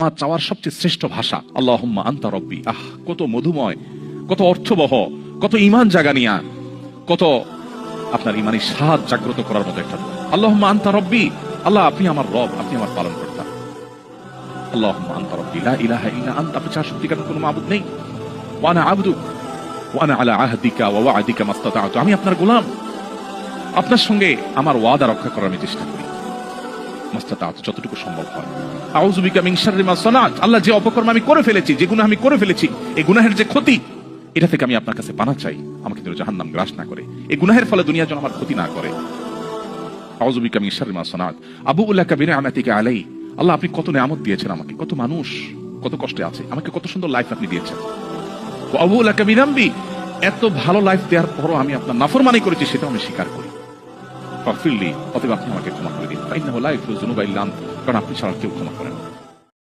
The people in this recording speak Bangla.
আমার চাওয়ার সবচেয়ে শ্রেষ্ঠ ভাষা আল্লাহুম্মা আনতা রব্বি। কত মধুময়, কত অর্থবহ, কত ঈমান জাগানিয়া, কত আপনার ঈমানি স্বাদ জাগ্রত করার মতো একটা দোয়া। আল্লাহুম্মা আনতা রব্বি, আল্লাহ আপনি আমার রব, আপনি আমার পালনকর্তা। আল্লাহুম্মা আনতা রব্বি লা ইলাহা ইল্লা আনতা, আপনি ছাড়া সত্যিকার কোনো মাবুদ নেই। ওয়া আনা আবদুক ওয়া আনা আলা আহদিকা ওয়া ওয়া'দিকা মাসতাতা'তু, আমি আপনার গোলাম, আপনার সঙ্গে আমার ওয়াদা রক্ষা করার আমি চেষ্টা করি মাসতাতা'তু, যতটুকু সম্ভব হয়। আউযু বিকা মিন শাররি মা সানাত, আল্লাহ যে অপকর্ম আমি করে ফেলেছি, যে গুনাহ আমি করে ফেলেছি, এই গুনাহের যে ক্ষতি, এটা থেকে আমি আপনার কাছে পানাহ চাই, আমাকে যেন জাহান্নাম গ্রাস না করে, এই গুনাহের ফলে দুনিয়া যেন আমার ক্ষতি না করে। আউযু বিকা মিন শাররি মা সানাত আবুউ লাকা বিনি'মাতিকা আলাই, আল্লাহ আপনি কত নিয়ামত দিয়েছেন আমাকে, কত মানুষ কত কষ্টে আছে, আমাকে কত সুন্দর লাইফ আপনি দিয়েছেন। ওয়া আবুউ লাকা বিযামবি, এত ভালো লাইফ দেওয়ার পরও আমি আপনার নাফরমানি করেছি, সেটা আমি স্বীকার করি। ফাগফিরলি, অতএব আপনি আমাকে ক্ষমা করে দিন। ফাইন্নাহু লা ইয়াগফিরু যুনুবা ইল্লা আনতা, কারণ আপনি ছাড়া কেউ ক্ষমা করেন না।